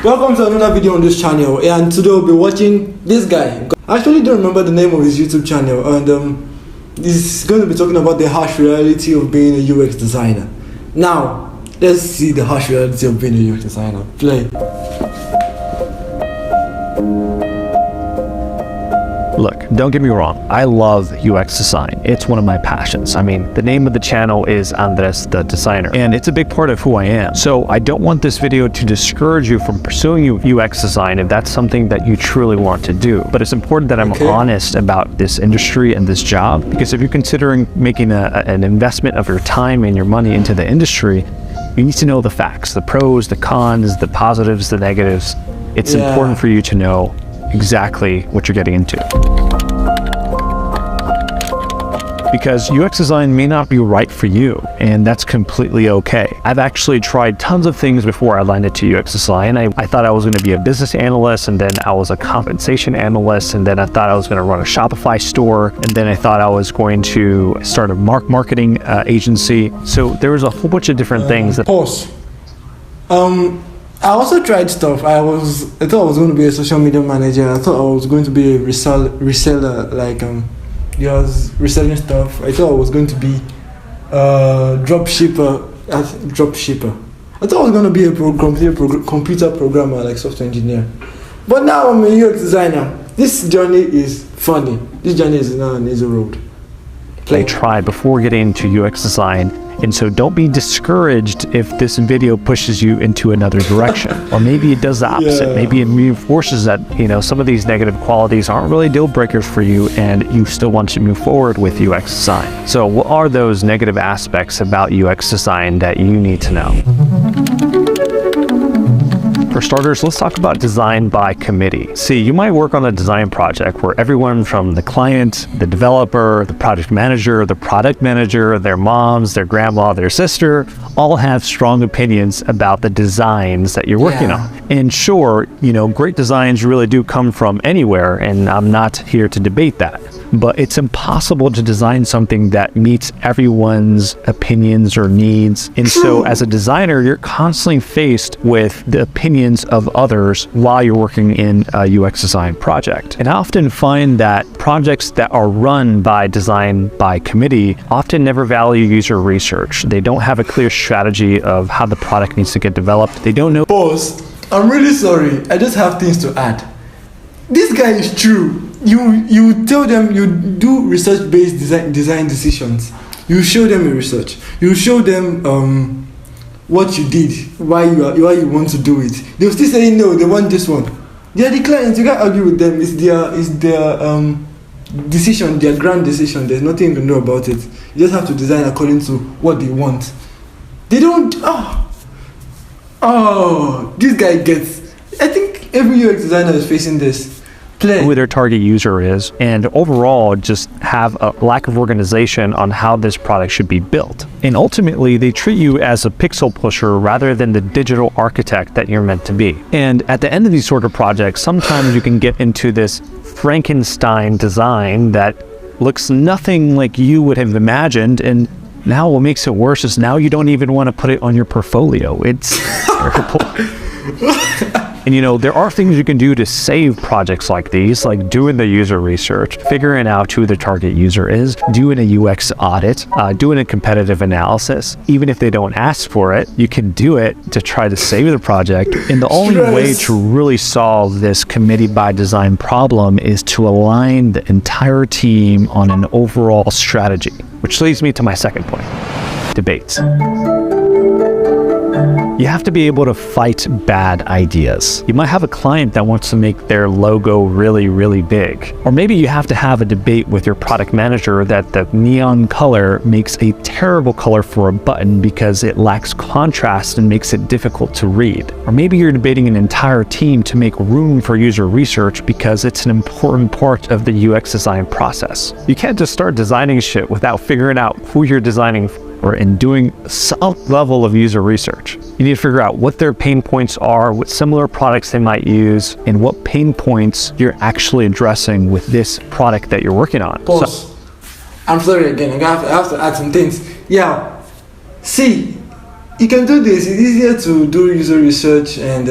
Welcome to another video on this channel, and today we'll be watching this guy. I actually don't remember the name of his YouTube channel, and he's going to be talking about the harsh reality of being a UX designer. Now, let's see the harsh reality of being a UX designer. Play. Look, don't get me wrong, I love UX design. It's one of my passions. I mean, the name of the channel is Andres the Designer, and it's a big part of who I am. So I don't want this video to discourage you from pursuing UX design if that's something that you truly want to do. But it's important that I'm honest about this industry and this job, because if you're considering making an investment of your time and your money into the industry, you need to know the facts, the pros, the cons, the positives, the negatives. It's important for you to know exactly what you're getting into. Because UX design may not be right for you, and that's completely okay. I've actually tried tons of things before I landed to UX design. I thought I was going to be a business analyst, and then I was a compensation analyst, and then I thought I was going to run a Shopify store, and then I thought I was going to start a marketing agency. So there was a whole bunch of different things that... Pause. I also tried stuff. I thought I was going to be a social media manager. I thought I was going to be a reseller, like was reselling stuff. I thought I was going to be a drop shipper. I thought I was going to be a computer programmer, like software engineer. But now I'm a UX designer. This journey is funny. This journey is now an easy road. I tried before getting into UX design, and so don't be discouraged if this video pushes you into another direction, or maybe it does the opposite. Maybe it reinforces that some of these negative qualities aren't really deal breakers for you, and you still want to move forward with UX design. So what are those negative aspects about UX design that you need to know? For starters, let's talk about design by committee. See, you might work on a design project where everyone from the client, the developer, the project manager, the product manager, their moms, their grandma, their sister, all have strong opinions about the designs that you're working on. And sure, great designs really do come from anywhere, and I'm not here to debate that. But it's impossible to design something that meets everyone's opinions or needs. And so as a designer, you're constantly faced with the opinions of others while you're working in a UX design project. And I often find that projects that are run by design by committee often never value user research. They don't have a clear strategy of how the product needs to get developed. They don't know. Pause. I'm really sorry. I just have things to add. This guy is true. You tell them you do research-based design decisions. You show them your research. You show them what you did, why you want to do it. They'll still say no. They want this one. They are the clients. You can't argue with them. It's their decision, their grand decision. There's nothing you can do about it. You just have to design according to what they want. They don't. This guy gets. I think every UX designer is facing this. Who their target user is, and overall just have a lack of organization on how this product should be built. And ultimately, they treat you as a pixel pusher rather than the digital architect that you're meant to be. And at the end of these sort of projects, sometimes you can get into this Frankenstein design that looks nothing like you would have imagined, and now what makes it worse is now you don't even want to put it on your portfolio. It's terrible. And there are things you can do to save projects like these, like doing the user research, figuring out who the target user is, doing a UX audit, doing a competitive analysis. Even if they don't ask for it, you can do it to try to save the project. And the only way to really solve this committee by design problem is to align the entire team on an overall strategy, which leads me to my second point: debates. You have to be able to fight bad ideas. You might have a client that wants to make their logo really, really big. Or maybe you have to have a debate with your product manager that the neon color makes a terrible color for a button because it lacks contrast and makes it difficult to read. Or maybe you're debating an entire team to make room for user research because it's an important part of the UX design process. You can't just start designing shit without figuring out who you're designing for and doing some level of user research. You need to figure out what their pain points are, what similar products they might use, and what pain points you're actually addressing with this product that you're working on. Pause. I'm sorry again, I have to add some things. See, you can do this. It's easier to do user research and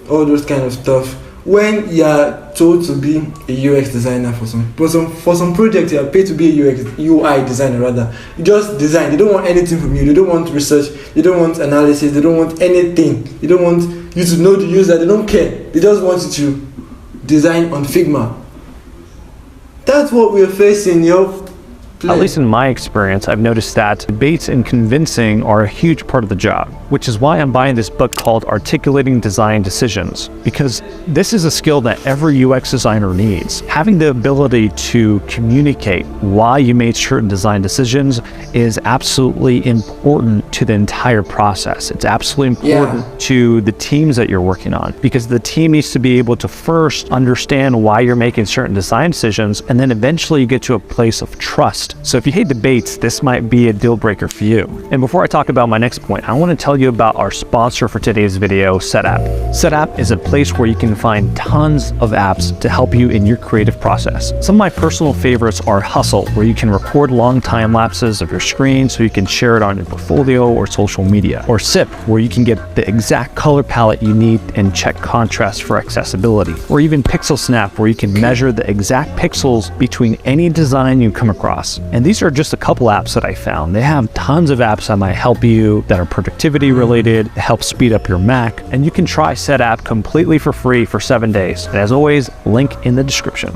all those kind of stuff. When you are told to be a UX designer for some projects, you are paid to be a UI designer rather. You just design. They don't want anything from you. They don't want research. They don't want analysis. They don't want anything. They don't want you to know the user. They don't care. They just want you to design on Figma. That's what we're facing, yo. At least in my experience, I've noticed that debates and convincing are a huge part of the job, which is why I'm buying this book called Articulating Design Decisions, because this is a skill that every UX designer needs. Having the ability to communicate why you made certain design decisions is absolutely important to the entire process. It's absolutely important to the teams that you're working on, because the team needs to be able to first understand why you're making certain design decisions, and then eventually you get to a place of trust. So if you hate debates, this might be a deal breaker for you. And before I talk about my next point, I want to tell you about our sponsor for today's video, Setapp. Setapp is a place where you can find tons of apps to help you in your creative process. Some of my personal favorites are Hustle, where you can record long time lapses of your screen so you can share it on your portfolio or social media. Or Sip, where you can get the exact color palette you need and check contrast for accessibility. Or even Pixel Snap, where you can measure the exact pixels between any design you come across. And these are just a couple apps that I found. They have tons of apps that might help you that are productivity related, help speed up your Mac, and you can try Setapp completely for free for 7 days. And as always, link in the description.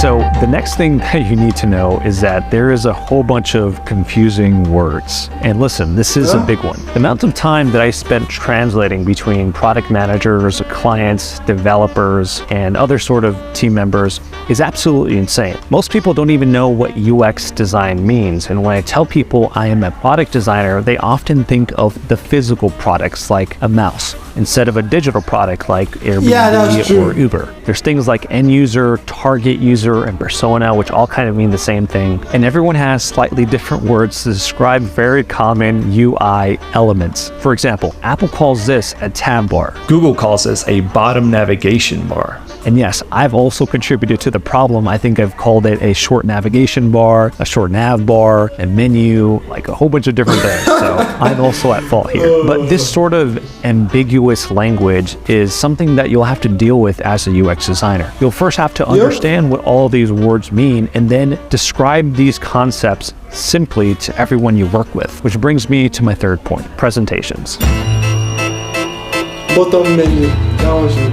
So the next thing that you need to know is that there is a whole bunch of confusing words. And listen, this is a big one. The amount of time that I spent translating between product managers, clients, developers, and other sort of team members is absolutely insane. Most people don't even know what UX design means. And when I tell people I am a product designer, they often think of the physical products like a mouse instead of a digital product like Airbnb or Uber. There's things like end user, target user, and persona, which all kind of mean the same thing. And everyone has slightly different words to describe very common UI elements. For example, Apple calls this a tab bar. Google calls this a bottom navigation bar. And yes, I've also contributed to the problem. I think I've called it a short navigation bar, a short nav bar, a menu, like a whole bunch of different things. So I'm also at fault here. But this sort of ambiguous language is something that you'll have to deal with as a UX designer. You'll first have to understand what all these words mean and then describe these concepts simply to everyone you work with. Which brings me to my third point, presentations. Bottom menu.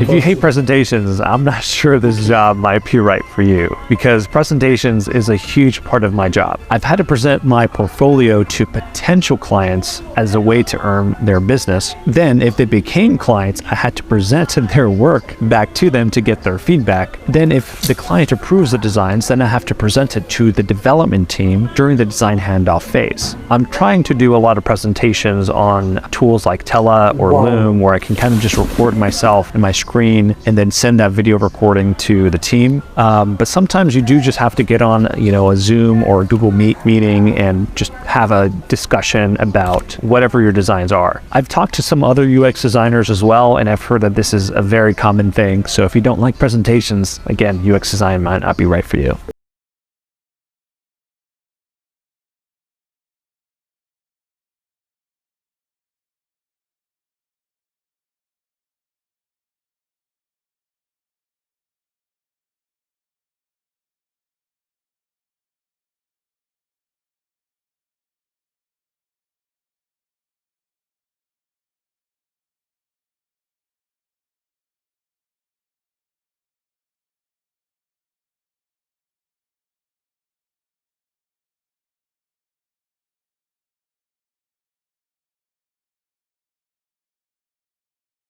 If you hate presentations, I'm not sure this job might be right for you, because presentations is a huge part of my job. I've had to present my portfolio to potential clients as a way to earn their business. Then, if they became clients, I had to present their work back to them to get their feedback. Then, if the client approves the designs, then I have to present it to the development team during the design handoff phase. I'm trying to do a lot of presentations on tools like Tela or Loom, where I can kind of just record myself and my screen and then send that video recording to the team. But sometimes you do just have to get on, a Zoom or Google Meet meeting and just have a discussion about whatever your designs are. I've talked to some other UX designers as well, and I've heard that this is a very common thing. So if you don't like presentations, again, UX design might not be right for you.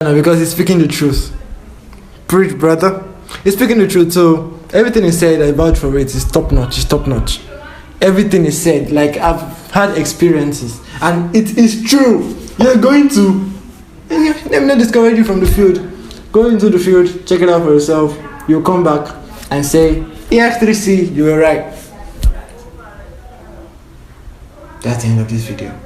Because he's speaking the truth. Preach, brother. He's speaking the truth. So everything he said about for it is top notch. It's top notch. Everything is said. Like, I've had experiences, and it is true. You're going to let me not discourage you from the field. Go into the field, check it out for yourself. You'll come back and say, EX3C, you were right. That's the end of this video.